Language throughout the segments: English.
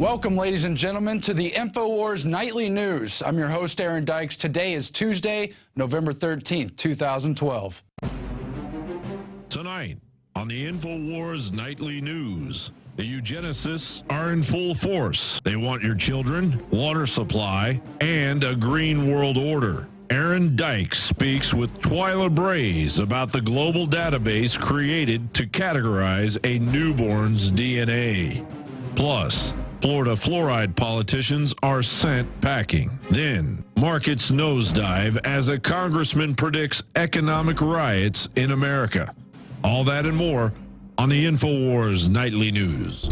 Welcome, ladies and gentlemen, to the Infowars Nightly News. I'm your host, Aaron Dykes. Today is Tuesday, November 13th, 2012. Tonight on the Infowars Nightly News, the eugenicists are in full force. They want your children, water supply, and a green world order. Aaron Dykes speaks with Twila Brase about the global database created to categorize a newborn's DNA. Plus, Florida fluoride politicians are sent packing. Then, markets nosedive as a congressman predicts economic riots in America. All that and more on the Infowars Nightly News.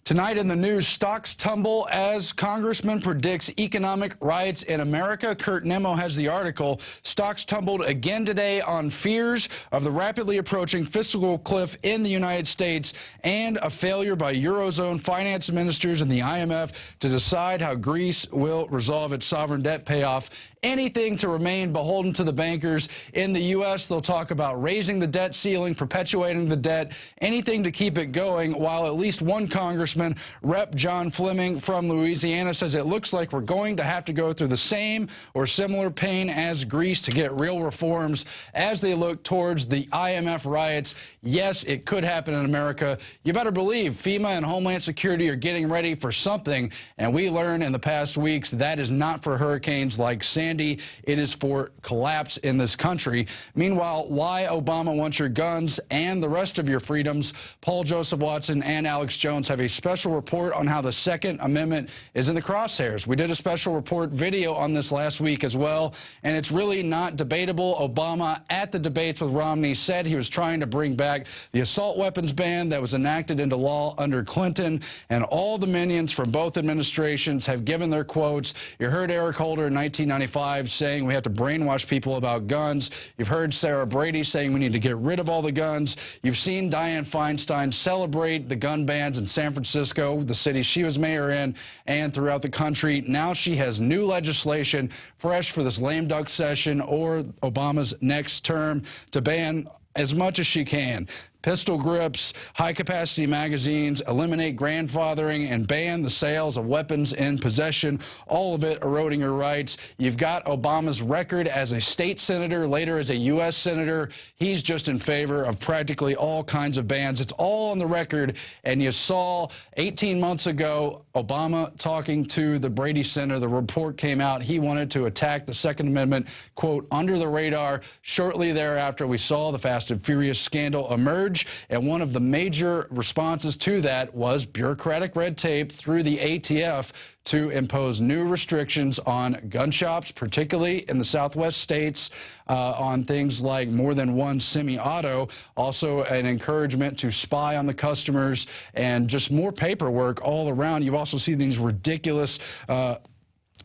Tonight in the news, stocks tumble as Congressman predicts economic riots in America. Kurt Nemo has the article. Stocks tumbled again today on fears of the rapidly approaching fiscal cliff in the United States and a failure by Eurozone finance ministers and the IMF to decide how Greece will resolve its sovereign debt payoff. Anything to remain beholden to the bankers. In the U.S., they'll talk about raising the debt ceiling, perpetuating the debt, anything to keep it going, while at least one congressman, Rep. John Fleming from Louisiana, says it looks like we're going to have to go through the same or similar pain as Greece to get real reforms as they look towards the IMF riots. Yes, it could happen in America. You better believe FEMA and Homeland Security are getting ready for something, and we learned in the past weeks that is not for hurricanes like Sandy. It is for collapse in this country. Meanwhile, why Obama wants your guns and the rest of your freedoms. Paul Joseph Watson and Alex Jones have a special report on how the Second Amendment is in the crosshairs. We did a special report video on this last week as well, and it's really not debatable. Obama, at the debates with Romney, said he was trying to bring back the assault weapons ban that was enacted into law under Clinton, and all the minions from both administrations have given their quotes. You heard Eric Holder in 1995 saying we have to brainwash people about guns. You've heard Sarah Brady saying we need to get rid of all the guns. You've seen Dianne Feinstein celebrate the gun bans in San Francisco, the city she was mayor in, and throughout the country. Now she has new legislation fresh for this lame duck session or Obama's next term to ban as much as she can. Pistol grips, high-capacity magazines, eliminate grandfathering, and ban the sales of weapons in possession, all of it eroding her rights. You've got Obama's record as a state senator, later as a U.S. senator. He's just in favor of practically all kinds of bans. It's all on the record, and you saw 18 months ago Obama talking to the Brady Center. The report came out. He wanted to attack the Second Amendment, quote, under the radar. Shortly thereafter, we saw the Fast and Furious scandal emerge. And one of the major responses to that was bureaucratic red tape through the ATF to impose new restrictions on gun shops, particularly in the Southwest states, on things like more than one semi-auto. Also an encouragement to spy on the customers and just more paperwork all around. You've also seen these ridiculous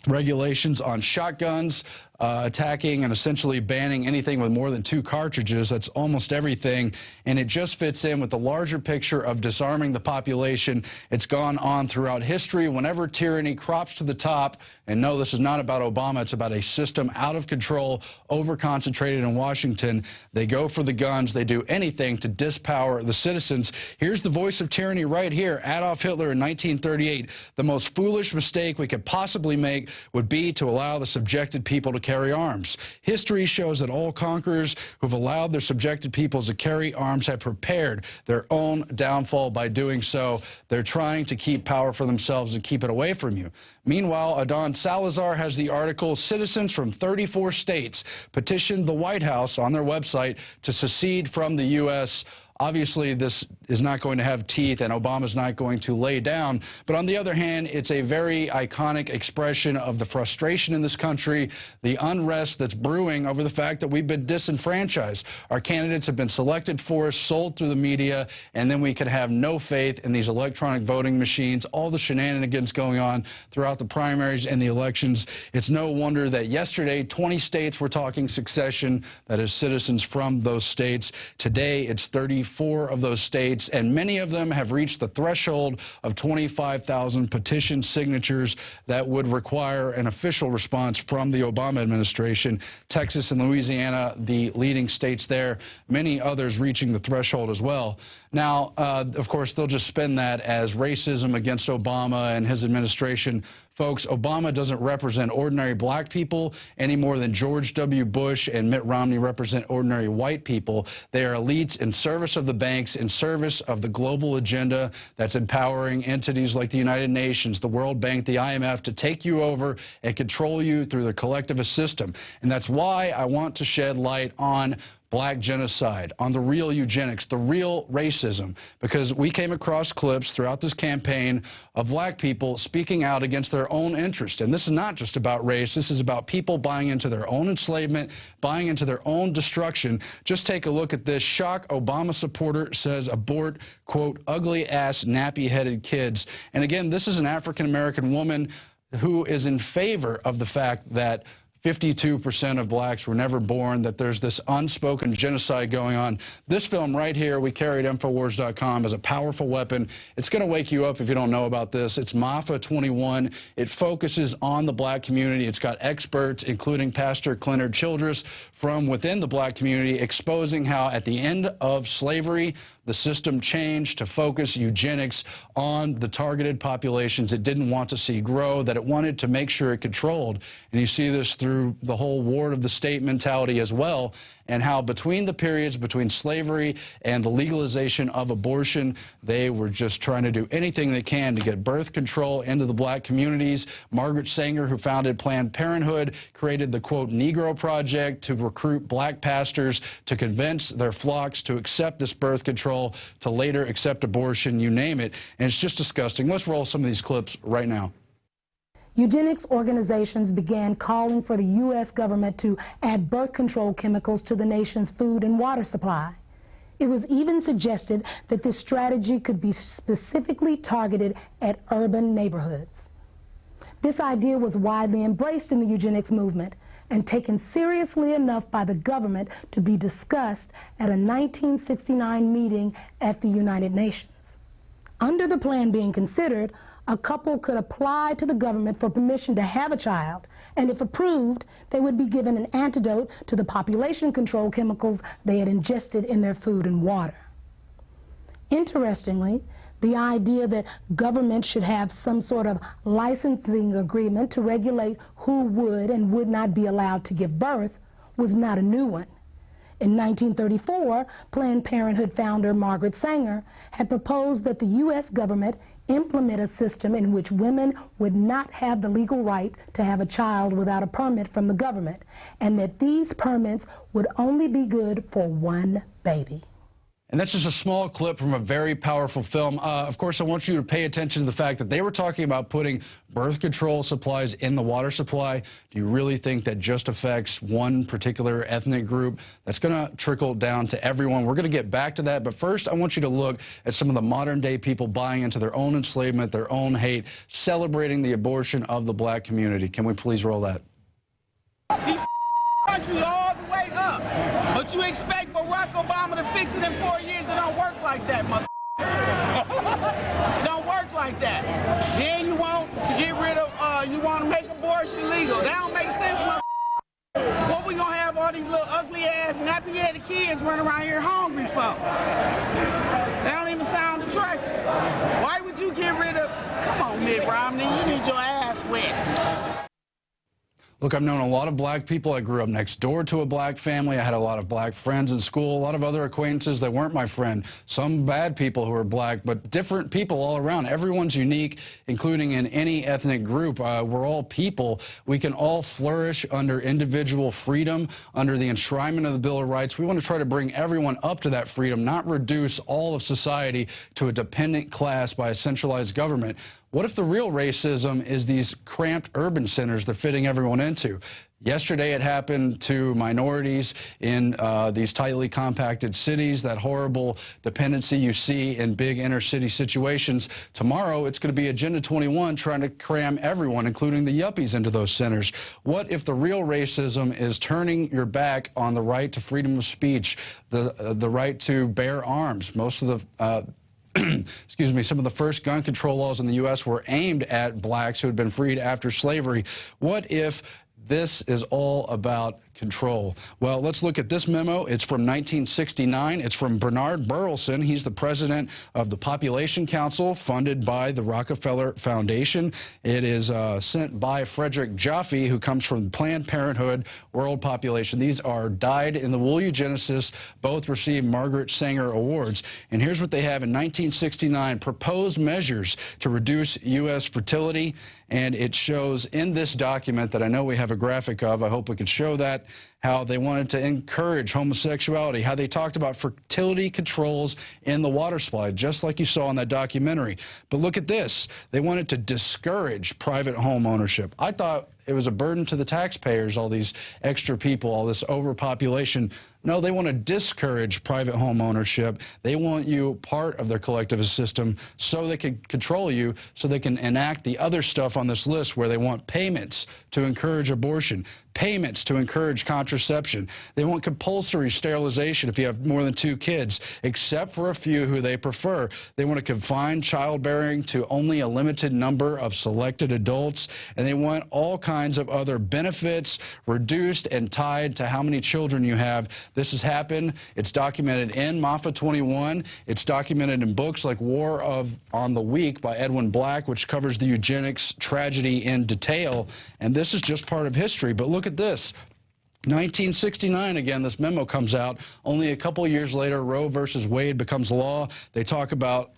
regulations on shotguns, attacking and essentially banning anything with more than 2 cartridges. That's almost everything, and it just fits in with the larger picture of disarming the population. It's gone on throughout history. Whenever tyranny crops to the top, and no, this is not about Obama, it's about a system out of control, over-concentrated in Washington, they go for the guns. They do anything to dispower the citizens. Here's the voice of tyranny right here. Adolf Hitler in 1938. The most foolish mistake we could possibly make would be to allow the subjected people to carry arms. History shows that all conquerors who've allowed their subjected peoples to carry arms have prepared their own downfall by doing so. They're trying to keep power for themselves and keep it away from you. Meanwhile, Adon Salazar has the article, citizens from 34 states petitioned the White House on their website to secede from the U.S. Obviously, this is not going to have teeth, and Obama's not going to lay down. But on the other hand, it's a very iconic expression of the frustration in this country, the unrest that's brewing over the fact that we've been disenfranchised. Our candidates have been selected for us, sold through the media, and then we could have no faith in these electronic voting machines, all the shenanigans going on throughout the primaries and the elections. It's no wonder that yesterday, 20 states were talking succession, that is citizens from those states. Today, it's 34 4 of those states, and many of them have reached the threshold of 25,000 petition signatures that would require an official response from the Obama administration. Texas and Louisiana, the leading states there, many others reaching the threshold as well. Now, of course, they'll just spin that as racism against Obama and his administration. Folks, Obama doesn't represent ordinary black people any more than George W. Bush and Mitt Romney represent ordinary white people. They are elites in service of the banks, in service of the global agenda that's empowering entities like the United Nations, the World Bank, the IMF to take you over and control you through the collectivist system. And that's why I want to shed light on black genocide, on the real eugenics, the real racism, because we came across clips throughout this campaign of black people speaking out against their own interest. And this is not just about race. This is about people buying into their own enslavement, buying into their own destruction. Just take a look at this. Shock Obama supporter says abort, quote, ugly-ass, nappy-headed kids. And again, this is an African-American woman who is in favor of the fact that 52% of blacks were never born, that there's this unspoken genocide going on. This film right here, we carry at Infowars.com as a powerful weapon. It's going to wake you up if you don't know about this. It's MAFA 21. It focuses on the black community. It's got experts, including Pastor Clenard Childress, from within the black community, exposing how at the end of slavery, the system changed to focus eugenics on the targeted populations it didn't want to see grow, that it wanted to make sure it controlled. And you see this through the whole ward of the state mentality as well, and how between the periods between slavery and the legalization of abortion, they were just trying to do anything they can to get birth control into the black communities. Margaret Sanger, who founded Planned Parenthood, created the, quote, Negro Project to recruit black pastors to convince their flocks to accept this birth control, to later accept abortion, you name it. And it's just disgusting. Let's roll some of these clips right now. Eugenics organizations began calling for the U.S. government to add birth control chemicals to the nation's food and water supply. It was even suggested that this strategy could be specifically targeted at urban neighborhoods. This idea was widely embraced in the eugenics movement and taken seriously enough by the government to be discussed at a 1969 meeting at the United Nations. Under the plan being considered, a couple could apply to the government for permission to have a child, and if approved, they would be given an antidote to the population control chemicals they had ingested in their food and water. Interestingly, the idea that government should have some sort of licensing agreement to regulate who would and would not be allowed to give birth was not a new one. In 1934, Planned Parenthood founder Margaret Sanger had proposed that the U.S. government implement a system in which women would not have the legal right to have a child without a permit from the government, and that these permits would only be good for one baby. And that's just a small clip from a very powerful film. Of course, I want you to pay attention to the fact that they were talking about putting birth control supplies in the water supply. Do you really think that just affects one particular ethnic group? That's going to trickle down to everyone. We're going to get back to that. But first, I want you to look at some of the modern day people buying into their own enslavement, their own hate, celebrating the abortion of the black community. Can we please roll that? Country all the way up, but you expect Barack Obama to fix it in 4 years? It don't work like that, mother. It don't work like that. Then you want to get rid of, you want to make abortion legal. That don't make sense, mother. What we gonna have all these little ugly ass nappy-headed kids running around here hungry for? That don't even sound attractive. Why would you get rid of? Come on, Mitt Romney, you need your ass wet. Look, I've known a lot of black people. I grew up next door to a black family. I had a lot of black friends in school, a lot of other acquaintances that weren't my friend. Some bad people who are black, but different people all around. Everyone's unique, including in any ethnic group. We're all people. We can all flourish under individual freedom, under the enshrinement of the Bill of Rights. We want to try to bring everyone up to that freedom, not reduce all of society to a dependent class by a centralized government. What if the real racism is these cramped urban centers they're fitting everyone into? Yesterday, it happened to minorities in these tightly compacted cities, that horrible dependency you see in big inner city situations. Tomorrow, it's going to be Agenda 21 trying to cram everyone, including the yuppies, into those centers. What if the real racism is turning your back on the right to freedom of speech, the right to bear arms? Most of the excuse me, some of the first gun control laws in the U.S. were aimed at blacks who had been freed after slavery. What if this is all about control? Well, let's look at this memo. It's from 1969. It's from Bernard Burleson. He's the president of the Population Council, funded by the Rockefeller Foundation. It is sent by Frederick Jaffe, who comes from Planned Parenthood World Population. These are dyed-in-the-wool eugenicists. Both received Margaret Sanger Awards. And here's what they have in 1969: proposed measures to reduce U.S. fertility. And it shows in this document that I know we have a graphic of, I hope we could show that, how they wanted to encourage homosexuality, how they talked about fertility controls in the water supply, just like you saw in that documentary. But look at this. They wanted to discourage private home ownership. I thought it was a burden to the taxpayers, all these extra people, all this overpopulation. No, they want to discourage private home ownership. They want you part of their collectivist system so they can control you, so they can enact the other stuff on this list where they want payments to encourage abortion, payments to encourage contraception. They want compulsory sterilization if you have more than 2 kids, except for a few who they prefer. They want to confine childbearing to only a limited number of selected adults, and they want all kinds of other benefits reduced and tied to how many children you have. This has happened. It's documented in MAFA 21. It's documented in books like War on the Weak by Edwin Black, which covers the eugenics tragedy in detail. And this is just part of history. But look at this. 1969, again, this memo comes out. Only a couple of years later, Roe versus Wade becomes law. They talk about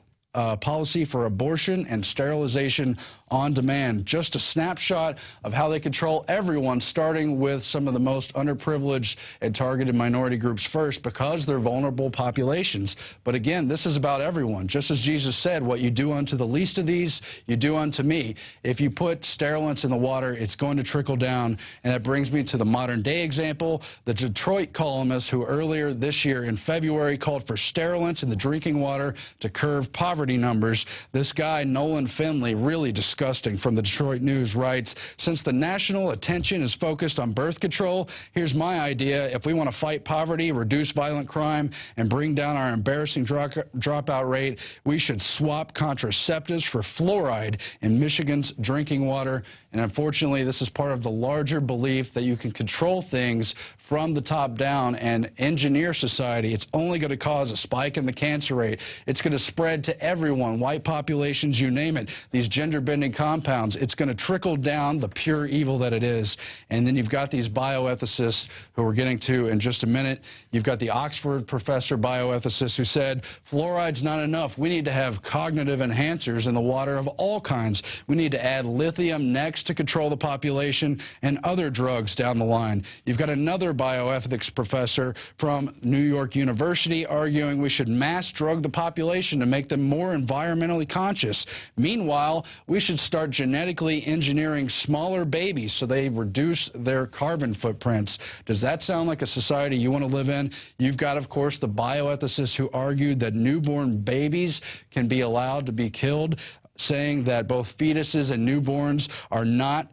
policy for abortion and sterilization on demand. Just a snapshot of how they control everyone, starting with some of the most underprivileged and targeted minority groups first, because they're vulnerable populations. But again, this is about everyone. Just as Jesus said, what you do unto the least of these, you do unto me. If you put sterilants in the water, it's going to trickle down. And that brings me to the modern day example. The Detroit columnist who earlier this year in February called for sterilants in the drinking water to curb poverty numbers. This guy, Nolan Finley, really disgusting, from the Detroit News, writes, since the national attention is focused on birth control, here's my idea. If we want to fight poverty, reduce violent crime, and bring down our embarrassing dropout rate, we should swap contraceptives for fluoride in Michigan's drinking water. And unfortunately, this is part of the larger belief that you can control things from the top down and engineer society. It's only going to cause a spike in the cancer rate. It's going to spread to everyone, white populations, you name it. These gender-bending compounds, it's going to trickle down the pure evil that it is. And then you've got these bioethicists who we're getting to in just a minute. You've got the Oxford professor bioethicist who said, fluoride's not enough. We need to have cognitive enhancers in the water of all kinds. We need to add lithium next to control the population and other drugs down the line. You've got another bioethics professor from New York University arguing we should mass drug the population to make them more environmentally conscious. Meanwhile, we should start genetically engineering smaller babies so they reduce their carbon footprints. Does that sound like a society you want to live in? You've got, of course, the bioethicists who argued that newborn babies can be allowed to be killed, saying that both fetuses and newborns are not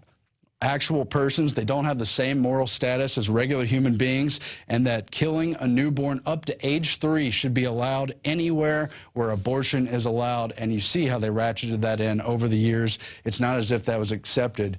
actual persons. They don't have the same moral status as regular human beings, and that killing a newborn up to age 3 should be allowed anywhere where abortion is allowed. And you see how they ratcheted that in over the years. It's not as if that was accepted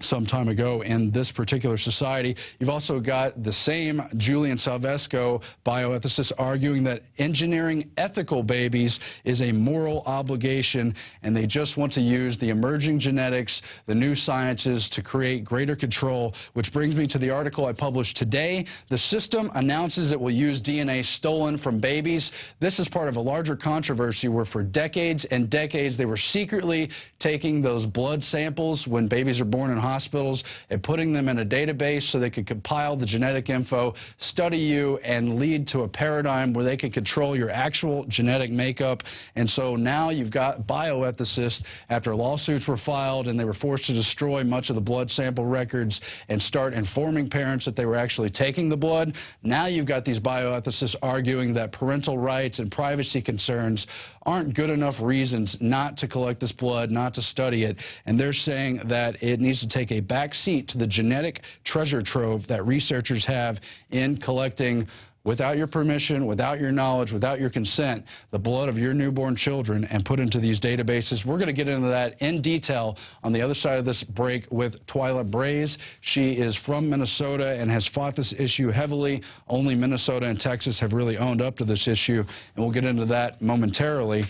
some time ago in this particular society. You've also got the same Julian Salvesco bioethicist arguing that engineering ethical babies is a moral obligation, and they just want to use the emerging genetics, the new sciences, to create greater control, which brings me to the article I published today. The system announces it will use DNA stolen from babies. This is part of a larger controversy where for decades and decades they were secretly taking those blood samples when babies are born in and hospitals and putting them in a database so they could compile the genetic info, study you, and lead to a paradigm where they could control your actual genetic makeup. And so now you've got bioethicists, after lawsuits were filed and they were forced to destroy much of the blood sample records and start informing parents that they were actually taking the blood. Now you've got these bioethicists arguing that parental rights and privacy concerns aren't good enough reasons not to collect this blood, not to study it. And they're saying that it needs to take a back seat to the genetic treasure trove that researchers have in collecting, without your permission, without your knowledge, without your consent, the blood of your newborn children and put into these databases. We're going to get into that in detail on the other side of this break with Twila Brase. She is from Minnesota and has fought this issue heavily. Only Minnesota and Texas have really owned up to this issue, and we'll get into that momentarily.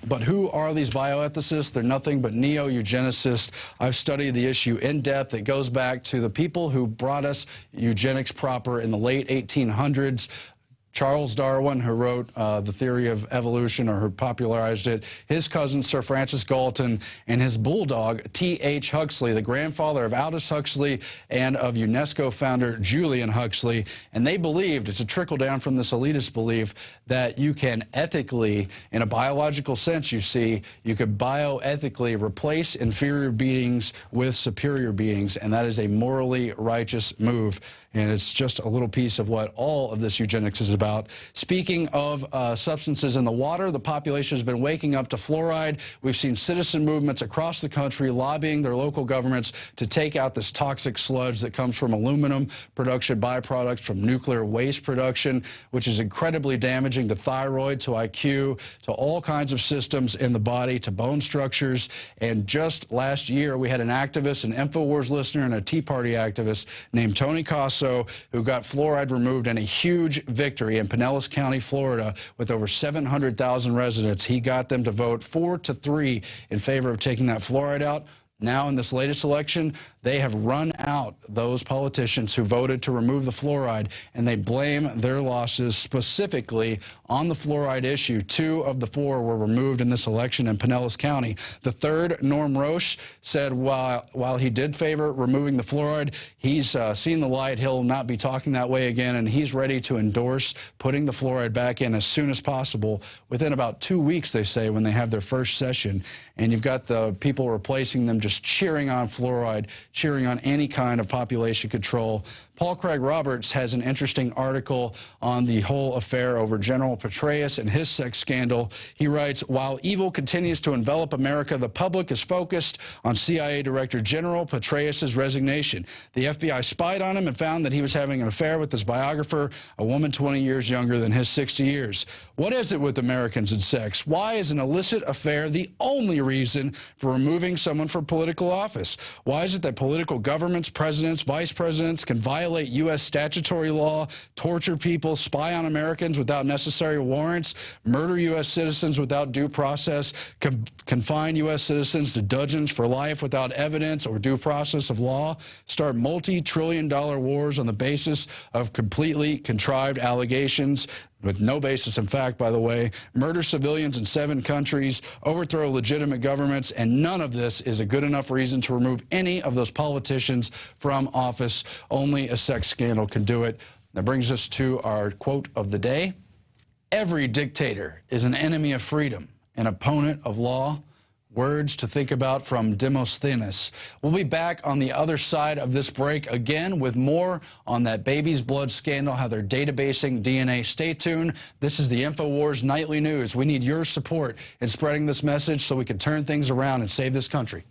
But who are these bioethicists? They're nothing but neo-eugenicists. I've studied the issue in depth. It goes back to the people who brought us eugenics proper in the late 1800s. Charles Darwin, who wrote The Theory of Evolution, or who popularized it, his cousin Sir Francis Galton, and his bulldog T.H. Huxley, the grandfather of Aldous Huxley and of UNESCO founder Julian Huxley. And they believed, it's a trickle down from this elitist belief, that you can ethically, in a biological sense, you see, you could bioethically replace inferior beings with superior beings, and that is a morally righteous move. And it's just a little piece of what all of this eugenics is about. Speaking of substances in the water, the population has been waking up to fluoride. We've seen citizen movements across the country lobbying their local governments to take out this toxic sludge that comes from aluminum production, byproducts from nuclear waste production, which is incredibly damaging to thyroid, to IQ, to all kinds of systems in the body, to bone structures. And just last year, we had an activist, an Infowars listener, and a Tea Party activist named Tony Costa, who got fluoride removed in a huge victory in Pinellas County, Florida, with over 700,000 residents. He got them to vote 4-3 in favor of taking that fluoride out. Now, in this latest election, they have run out those politicians who voted to remove the fluoride, and they blame their losses specifically on the fluoride issue. 2 of the 4 were removed in this election in Pinellas County. The third, Norm Roche, said while he did favor removing the fluoride, he's seen the light. He'll not be talking that way again, and he's ready to endorse putting the fluoride back in as soon as possible, within about 2 weeks, they say, when they have their first session. And you've got the people replacing them just cheering on fluoride, cheering on any kind of population control. Paul Craig Roberts has an interesting article on the whole affair over General Petraeus and his sex scandal. He writes, while evil continues to envelop America, the public is focused on CIA Director General Petraeus' resignation. The FBI spied on him and found that he was having an affair with his biographer, a woman 20 years younger than his 60 years. What is it with Americans and sex? Why is an illicit affair the only reason for removing someone from political office? Why is it that political governments, presidents, vice presidents can violate U.S. statutory law, torture people, spy on Americans without necessary warrants, murder U.S. citizens without due process, confine U.S. citizens to dungeons for life without evidence or due process of law, start multi-trillion-dollar wars on the basis of completely contrived allegations, with no basis in fact, by the way, murder civilians in 7 countries, overthrow legitimate governments, and none of this is a good enough reason to remove any of those politicians from office. Only a sex scandal can do it. That brings us to our quote of the day. Every dictator is an enemy of freedom, an opponent of law. Words to think about from Demosthenes. We'll be back on the other side of this break again with more on that baby's blood scandal, how they're databasing DNA. Stay tuned. This is the Infowars Nightly News. We need your support in spreading this message so we can turn things around and save this country.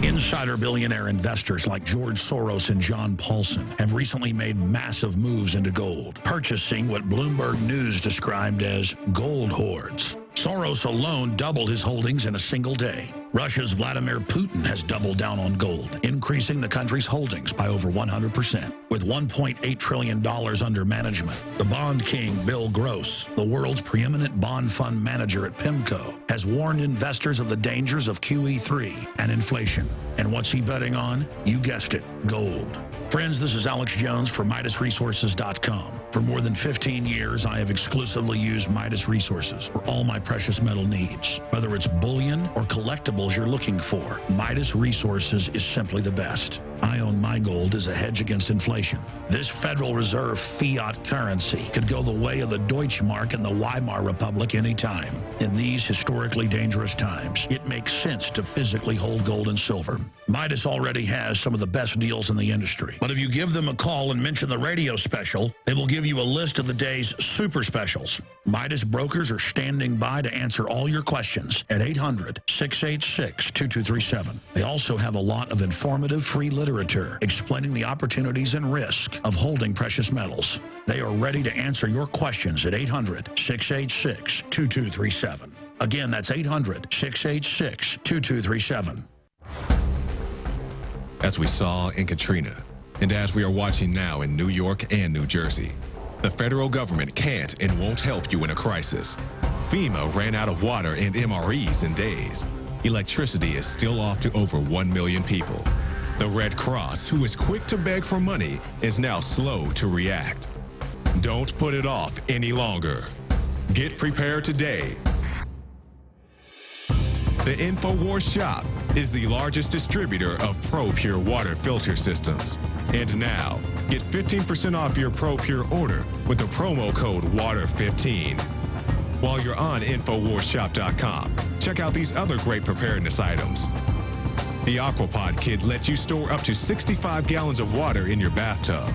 Insider billionaire investors like George Soros and John Paulson have recently made massive moves into gold, purchasing what Bloomberg News described as gold hoards. Soros alone doubled his holdings in a single day. Russia's Vladimir Putin has doubled down on gold, increasing the country's holdings by over 100%. With $1.8 trillion under management, the bond king Bill Gross, the world's preeminent bond fund manager at PIMCO, has warned investors of the dangers of QE3 and inflation. And what's he betting on? You guessed it, gold. Friends, this is Alex Jones for MidasResources.com. For more than 15 years, I have exclusively used Midas Resources for all my precious metal needs. Whether it's bullion or collectibles you're looking for, Midas Resources is simply the best. I own my gold as a hedge against inflation. This Federal Reserve fiat currency could go the way of the Deutschmark and the Weimar Republic anytime. In these historically dangerous times, it makes sense to physically hold gold and silver. Midas already has some of the best deals in the industry. But if you give them a call and mention the radio special, they will give you a list of the day's super specials. Midas brokers are standing by to answer all your questions at 800-686-2237. They also have a lot of informative free literature explaining the opportunities and risk of holding precious metals. They are ready to answer your questions at 800-686-2237. Again, that's 800-686-2237. As we saw in Katrina, and as we are watching now in New York and New Jersey, the federal government can't and won't help you in a crisis. FEMA ran out of water and MREs in days. Electricity is still off to over 1 million people. The Red Cross, who is quick to beg for money, is now slow to react. Don't put it off any longer. Get prepared today. The Infowars shop is the largest distributor of ProPure water filter systems. And now, get 15% off your ProPure order with the promo code WATER15. While you're on InfoWarsShop.com, check out these other great preparedness items. The Aquapod kit lets you store up to 65 gallons of water in your bathtub.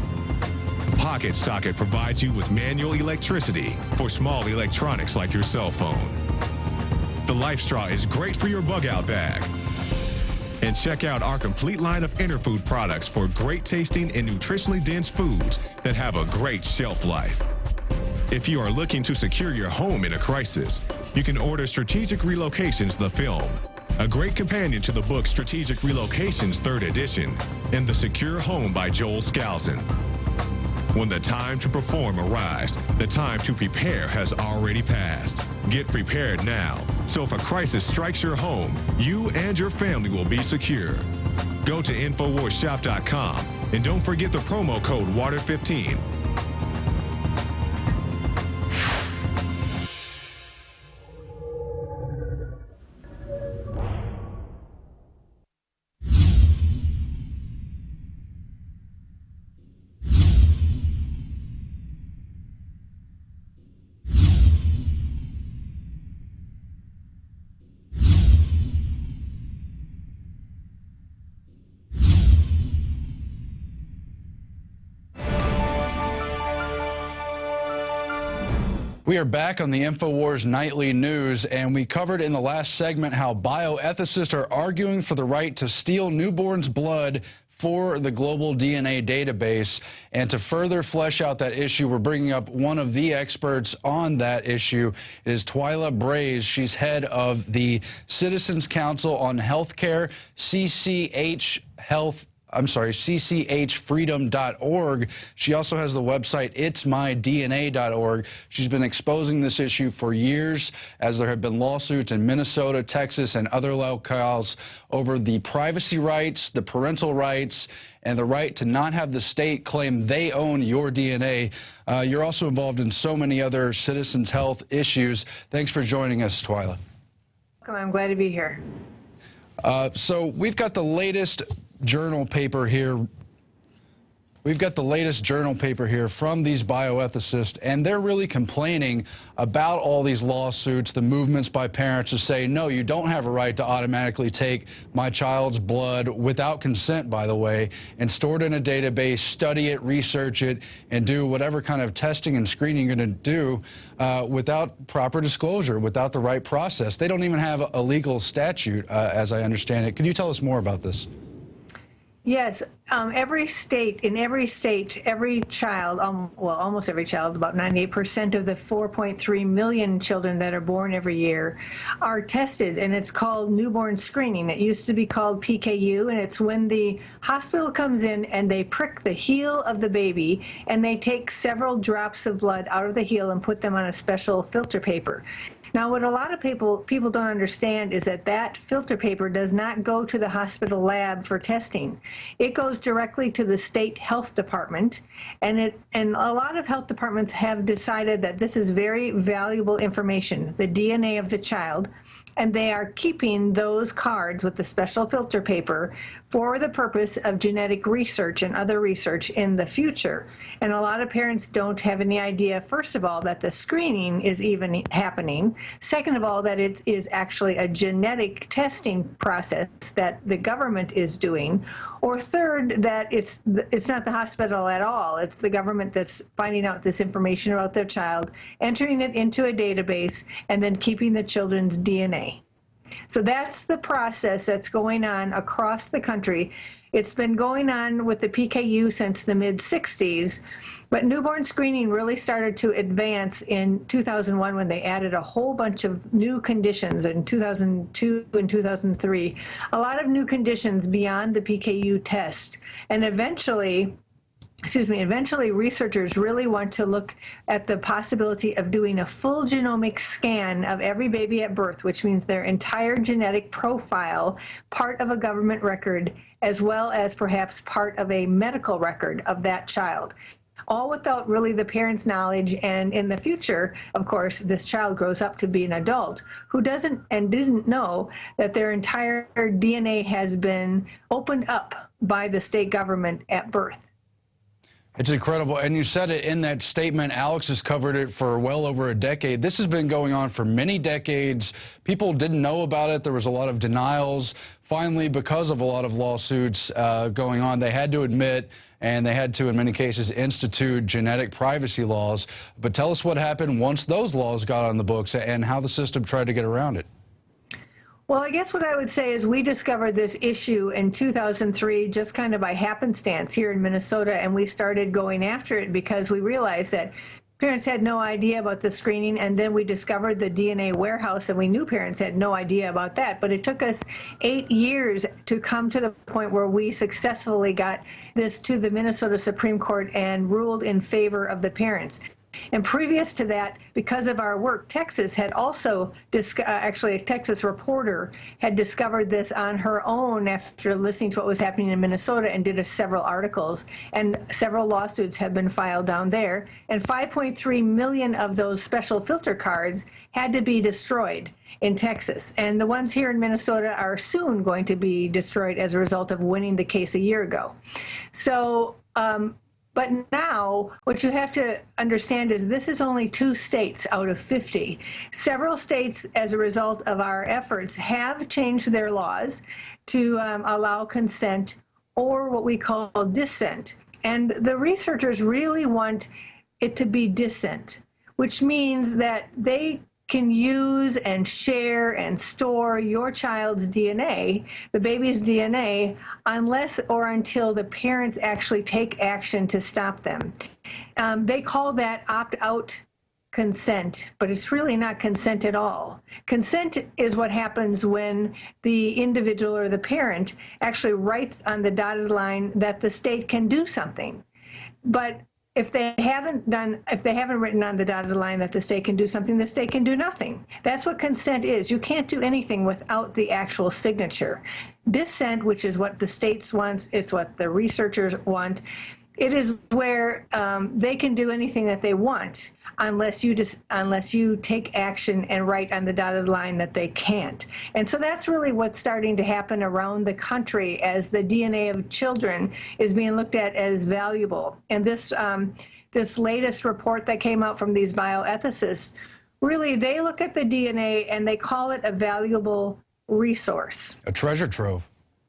Pocket Socket provides you with manual electricity for small electronics like your cell phone. The Life Straw is great for your bug-out bag. And check out our complete line of Interfood products for great tasting and nutritionally dense foods that have a great shelf life. If you are looking to secure your home in a crisis, you can order Strategic Relocations, the film, a great companion to the book Strategic Relocations 3rd edition, and The Secure Home by Joel Skousen. When the time to perform arrives, the time to prepare has already passed. Get prepared now, so if a crisis strikes your home, you and your family will be secure. Go to InfoWarsShop.com and don't forget the promo code WATER15. We are back on the Infowars Nightly News, and we covered in the last segment how bioethicists are arguing for the right to steal newborns' blood for the global DNA database. And to further flesh out that issue, we're bringing up one of the experts on that issue. It is Twila Brase. She's head of the Citizens Council on Healthcare, CCHfreedom.org. She also has the website itsmydna.org. She's been exposing this issue for years, as there have been lawsuits in Minnesota, Texas, and other locales over the privacy rights, the parental rights, and the right to not have the state claim they own your DNA. You're also involved in so many other citizens' health issues. Thanks for joining us, Twila. Welcome. I'm glad to be here. So we've got the latest journal paper here. We've got the latest journal paper here from these bioethicists, and they're really complaining about all these lawsuits, the movements by parents to say, no, you don't have a right to automatically take my child's blood without consent, by the way, and store it in a database, study it, research it, and do whatever kind of testing and screening you're going to do without proper disclosure, without the right process. They don't even have a legal statute, as I understand it. Can you tell us more about this? Yes, every state, every child, well, almost every child, about 98% of the 4.3 million children that are born every year are tested, and it's called newborn screening. It used to be called PKU, and it's when the hospital comes in and they prick the heel of the baby, and they take several drops of blood out of the heel and put them on a special filter paper. Now, what a lot of people don't understand is that that filter paper does not go to the hospital lab for testing. It goes directly to the state health department, and a lot of health departments have decided that this is very valuable information, the DNA of the child, and they are keeping those cards with the special filter paper for the purpose of genetic research and other research in the future. And a lot of parents don't have any idea, first of all, that the screening is even happening. Second of all, that it is actually a genetic testing process that the government is doing. Or third, that it's not the hospital at all. It's the government that's finding out this information about their child, entering it into a database, and then keeping the children's DNA. So that's the process that's going on across the country. It's been going on with the PKU since the mid-60s, but newborn screening really started to advance in 2001 when they added a whole bunch of new conditions in 2002 and 2003, a lot of new conditions beyond the PKU test. And eventually researchers really want to look at the possibility of doing a full genomic scan of every baby at birth, which means their entire genetic profile, part of a government record, as well as perhaps part of a medical record of that child, all without really the parents' knowledge. And in the future, of course, this child grows up to be an adult who doesn't and didn't know that their entire DNA has been opened up by the state government at birth. It's incredible. And you said it in that statement. Alex has covered it for well over a decade. This has been going on for many decades. People didn't know about it. There was a lot of denials. Finally, because of a lot of lawsuits going on, they had to admit, and they had to, in many cases, institute genetic privacy laws. But tell us what happened once those laws got on the books and how the system tried to get around it. Well, I guess what I would say is we discovered this issue in 2003 just kind of by happenstance here in Minnesota, and we started going after it because we realized that parents had no idea about the screening, and then we discovered the DNA warehouse, and we knew parents had no idea about that. But it took us 8 years to come to the point where we successfully got this to the Minnesota Supreme Court and ruled in favor of the parents. And previous to that, because of our work, Texas had also, actually a Texas reporter had discovered this on her own after listening to what was happening in Minnesota and did several articles, and several lawsuits have been filed down there. And 5.3 million of those special filter cards had to be destroyed in Texas. And the ones here in Minnesota are soon going to be destroyed as a result of winning the case a year ago. So, but now, what you have to understand is this is only 2 states out of 50. Several states, as a result of our efforts, have changed their laws to allow consent or what we call dissent. And the researchers really want it to be dissent, which means that they can use and share and store your child's DNA, the baby's DNA, unless or until the parents actually take action to stop them. They call that opt-out consent, but it's really not consent at all. Consent is what happens when the individual or the parent actually writes on the dotted line that the state can do something. But if they haven't written on the dotted line that the state can do something, the state can do nothing. That's what consent is. You can't do anything without the actual signature. Dissent, which is what the states want, it's what the researchers want. It is where they can do anything that they want unless you take action and write on the dotted line that they can't. And so that's really what's starting to happen around the country as the DNA of children is being looked at as valuable. And this latest report that came out from these bioethicists, really they look at the DNA and they call it a valuable resource. A treasure trove.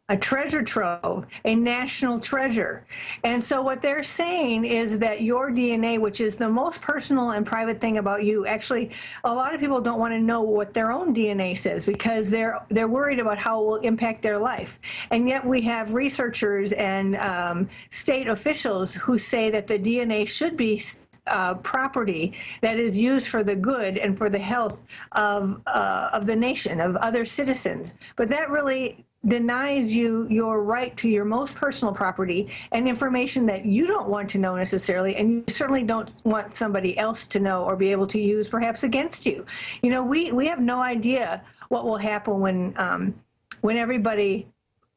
A treasure trove, a national treasure. And so what they're saying is that your DNA, which is the most personal and private thing about you, actually, a lot of people don't want to know what their own DNA says because they're worried about how it will impact their life. And yet we have researchers and state officials who say that the DNA should be property that is used for the good and for the health of the nation, of other citizens. But that really denies you your right to your most personal property and information that you don't want to know necessarily, and you certainly don't want somebody else to know or be able to use perhaps against you. You know, we have no idea what will happen when everybody,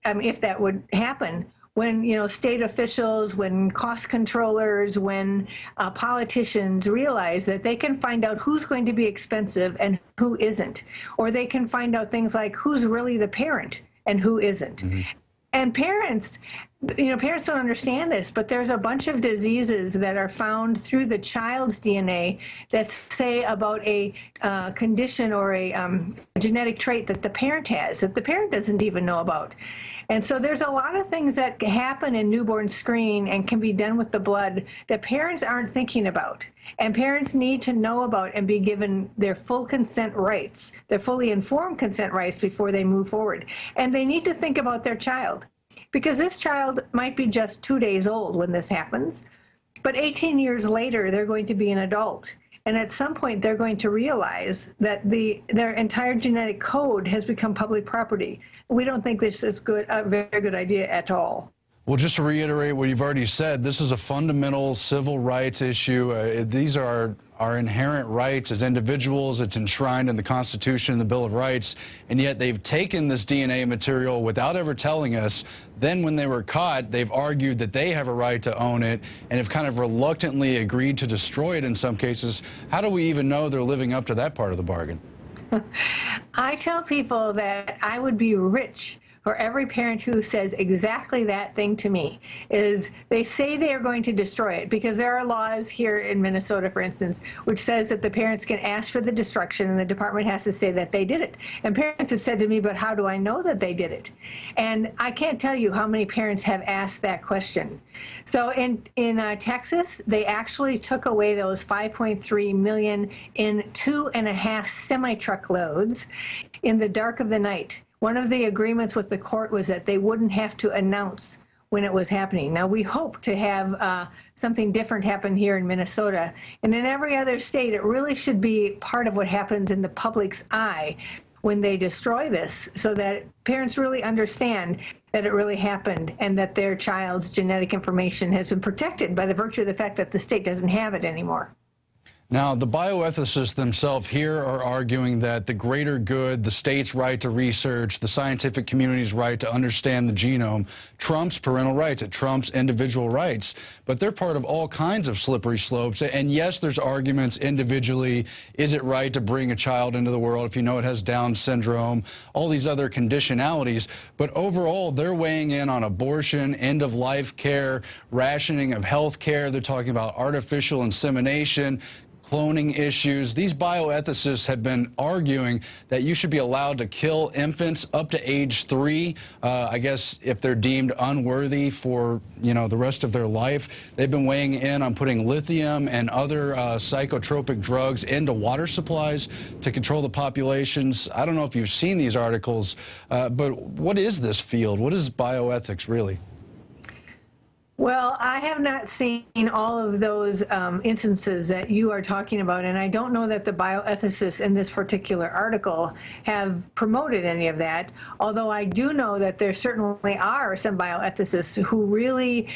if that would happen, when, you know, state officials, when cost controllers, when politicians realize that they can find out who's going to be expensive and who isn't, or they can find out things like who's really the parent and who isn't. Mm-hmm. And parents, you know, parents don't understand this, but there's a bunch of diseases that are found through the child's DNA that say about a condition or a genetic trait that the parent has, that the parent doesn't even know about. And so there's a lot of things that happen in newborn screening and can be done with the blood that parents aren't thinking about. And parents need to know about and be given their full consent rights, their fully informed consent rights before they move forward. And they need to think about their child, because this child might be just 2 days old when this happens, but 18 years later, they're going to be an adult. And at some point, they're going to realize that their entire genetic code has become public property. We don't think this is a very good idea at all. Well, just to reiterate what you've already said, this is a fundamental civil rights issue. These are our inherent rights as individuals. It's enshrined in the Constitution and the Bill of Rights, and yet they've taken this DNA material without ever telling us. Then when they were caught, they've argued that they have a right to own it and have kind of reluctantly agreed to destroy it in some cases. How do we even know they're living up to that part of the bargain? I tell people that I would be rich for every parent who says exactly that thing to me. Is they say they are going to destroy it, because there are laws here in Minnesota, for instance, which says that the parents can ask for the destruction and the department has to say that they did it. And parents have said to me, but how do I know that they did it? And I can't tell you how many parents have asked that question. So in Texas, they actually took away those 5.3 million in 2.5 semi-truck loads in the dark of the night. One of the agreements with the court was that they wouldn't have to announce when it was happening. Now, we hope to have something different happen here in Minnesota. And in every other state, it really should be part of what happens in the public's eye when they destroy this, so that parents really understand that it really happened and that their child's genetic information has been protected by the virtue of the fact that the state doesn't have it anymore. Now, the bioethicists themselves here are arguing that the greater good, the state's right to research, the scientific community's right to understand the genome trumps parental rights. It trumps individual rights. But they're part of all kinds of slippery slopes. And yes, there's arguments individually. Is it right to bring a child into the world if you know it has Down syndrome, all these other conditionalities? But overall, they're weighing in on abortion, end-of-life care, rationing of health care. They're talking about artificial insemination, cloning issues. These bioethicists have been arguing that you should be allowed to kill infants up to age 3, I guess if they're deemed unworthy for, you know, the rest of their life. They've been weighing in on putting lithium and other psychotropic drugs into water supplies to control the populations. I don't know if you've seen these articles, but what is this field? What is bioethics really? Well, I have not seen all of those instances that you are talking about, and I don't know that the bioethicists in this particular article have promoted any of that, although I do know that there certainly are some bioethicists who really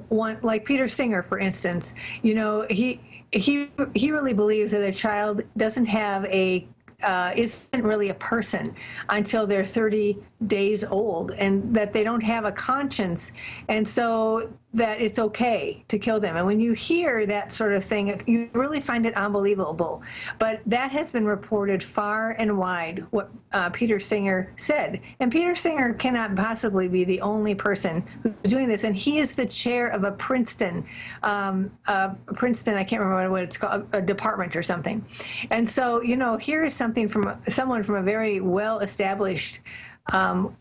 want, like Peter Singer, for instance. You know, he really believes that a child doesn't have isn't really a person until they're 30 days old, and that they don't have a conscience, and so that it's okay to kill them. And when you hear that sort of thing, you really find it unbelievable. But that has been reported far and wide, what Peter Singer said. And Peter Singer cannot possibly be the only person who's doing this. And he is the chair of a Princeton, I can't remember what it's called, a department or something. And so, you know, here is something from someone from a very well-established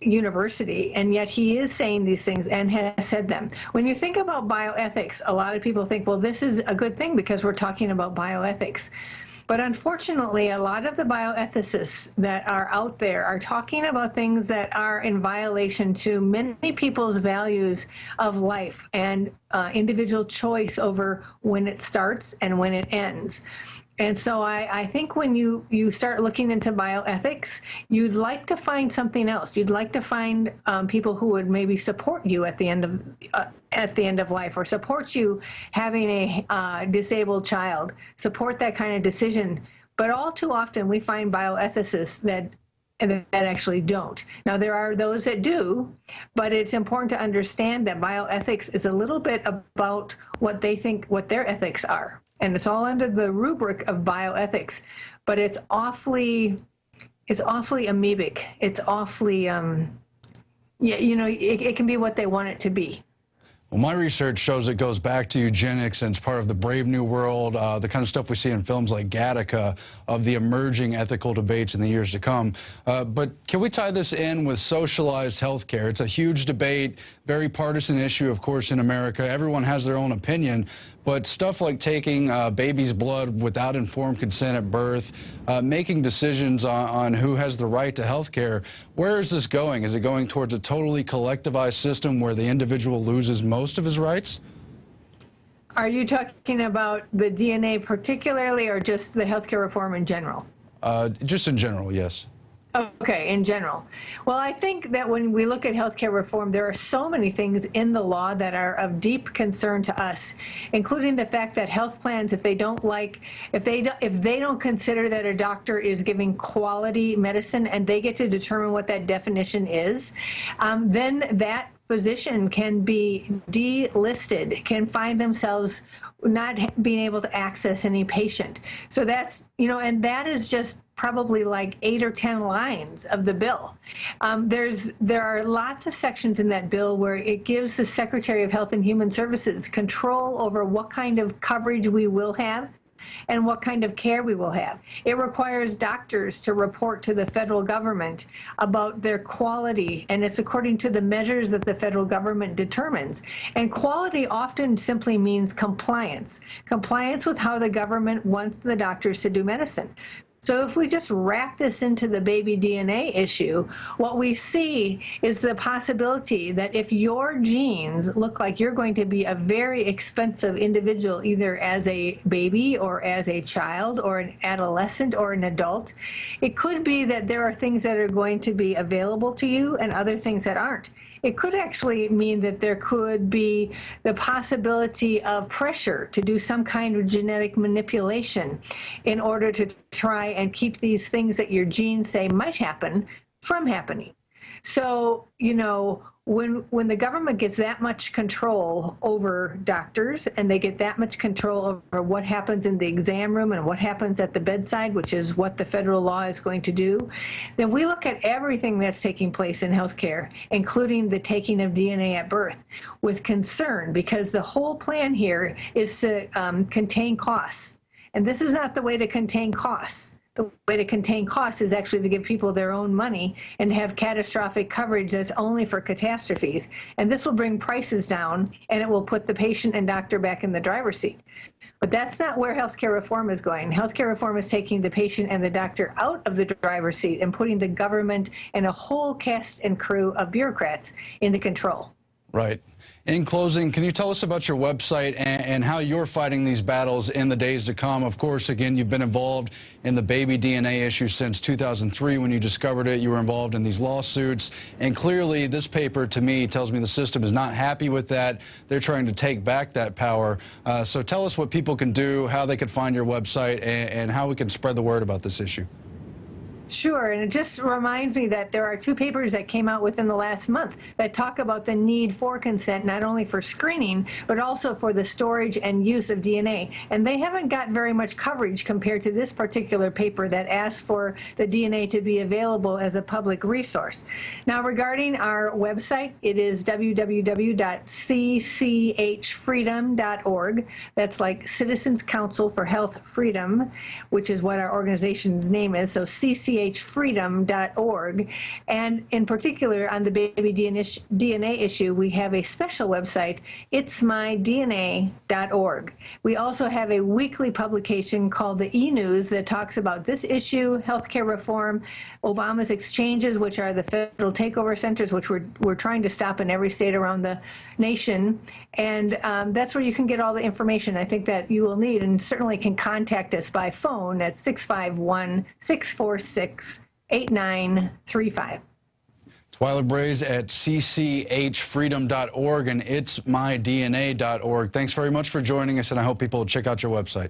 university, and yet he is saying these things and has said them. When you think about bioethics, a lot of people think, well, this is a good thing because we're talking about bioethics. But unfortunately, a lot of the bioethicists that are out there are talking about things that are in violation to many people's values of life and individual choice over when it starts and when it ends. And so I think when you start looking into bioethics, you'd like to find something else. You'd like to find people who would maybe support you at the end of life, or support you having a disabled child, support that kind of decision. But all too often we find bioethicists that actually don't. Now, there are those that do, but it's important to understand that bioethics is a little bit about what they think, what their ethics are. And it's all under the rubric of bioethics, but it's awfully amoebic. It's awfully, it can be what they want it to be. Well, my research shows it goes back to eugenics, and it's part of the Brave New World, the kind of stuff we see in films like Gattaca, of the emerging ethical debates in the years to come. But can we tie this in with socialized health care? It's a huge debate, very partisan issue, of course, in America. Everyone has their own opinion. But stuff like taking baby's blood without informed consent at birth, making decisions on who has the right to health care, where is this going? Is it going towards a totally collectivized system where the individual loses most of his rights? Are you talking about the DNA particularly, or just the healthcare reform in general? Just in general, yes. Okay, in general. Well, I think that when we look at healthcare reform, there are so many things in the law that are of deep concern to us, including the fact that health plans, if they don't consider that a doctor is giving quality medicine and they get to determine what that definition is, then that physician can be delisted, can find themselves not being able to access any patient. So that's, and that is just probably like 8 or 10 lines of the bill. There are lots of sections in that bill where it gives the Secretary of Health and Human Services control over what kind of coverage we will have and what kind of care we will have. It requires doctors to report to the federal government about their quality, and it's according to the measures that the federal government determines. And quality often simply means compliance. Compliance with how the government wants the doctors to do medicine. So if we just wrap this into the baby DNA issue, what we see is the possibility that if your genes look like you're going to be a very expensive individual, either as a baby or as a child or an adolescent or an adult, it could be that there are things that are going to be available to you and other things that aren't. It could actually mean that there could be the possibility of pressure to do some kind of genetic manipulation in order to try and keep these things that your genes say might happen from happening. So, when the government gets that much control over doctors, and they get that much control over what happens in the exam room and what happens at the bedside, which is what the federal law is going to do, then we look at everything that's taking place in healthcare, including the taking of DNA at birth, with concern, because the whole plan here is to contain costs. And this is not the way to contain costs. The way to contain costs is actually to give people their own money and have catastrophic coverage that's only for catastrophes. And this will bring prices down, and it will put the patient and doctor back in the driver's seat. But that's not where healthcare reform is going. Healthcare reform is taking the patient and the doctor out of the driver's seat and putting the government and a whole cast and crew of bureaucrats into control. Right. In closing, can you tell us about your website and how you're fighting these battles in the days to come? Of course, again, you've been involved in the baby DNA issue since 2003 when you discovered it. You were involved in these lawsuits. And clearly, this paper, to me, tells me the system is not happy with that. They're trying to take back that power. So tell us what people can do, how they can find your website, and how we can spread the word about this issue. Sure, and it just reminds me that there are 2 papers that came out within the last month that talk about the need for consent, not only for screening, but also for the storage and use of DNA. And they haven't got very much coverage compared to this particular paper that asks for the DNA to be available as a public resource. Now, regarding our website, it is www.cchfreedom.org. That's like Citizens Council for Health Freedom, which is what our organization's name is. So CCH cchfreedom.org. And in particular, on the baby DNA issue, we have a special website, itsmydna.org. We also have a weekly publication called the E-News that talks about this issue, healthcare reform, Obama's exchanges, which are the federal takeover centers, which we're trying to stop in every state around the nation. And that's where you can get all the information I think that you will need, and certainly can contact us by phone at 651-646-8935. Twila Brase at cchfreedom.org and itsmydna.org. Thanks very much for joining us, and I hope people will check out your website.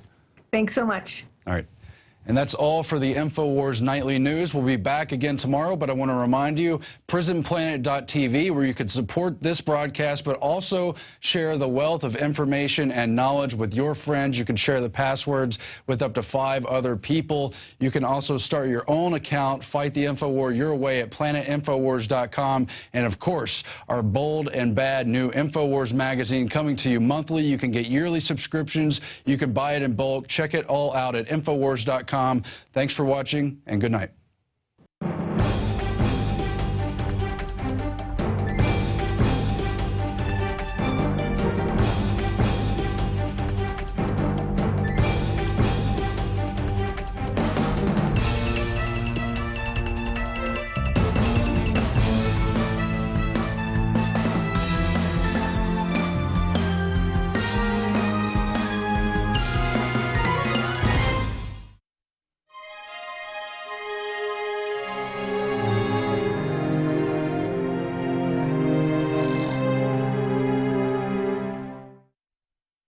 Thanks so much. All right. And that's all for the Infowars Nightly News. We'll be back again tomorrow, but I want to remind you, prisonplanet.tv, where you can support this broadcast, but also share the wealth of information and knowledge with your friends. You can share the passwords with up to 5 other people. You can also start your own account, fight the Infowar your way at planetinfowars.com. And, of course, our bold and bad new Infowars magazine coming to you monthly. You can get yearly subscriptions. You can buy it in bulk. Check it all out at Infowars.com. Thanks for watching, and good night.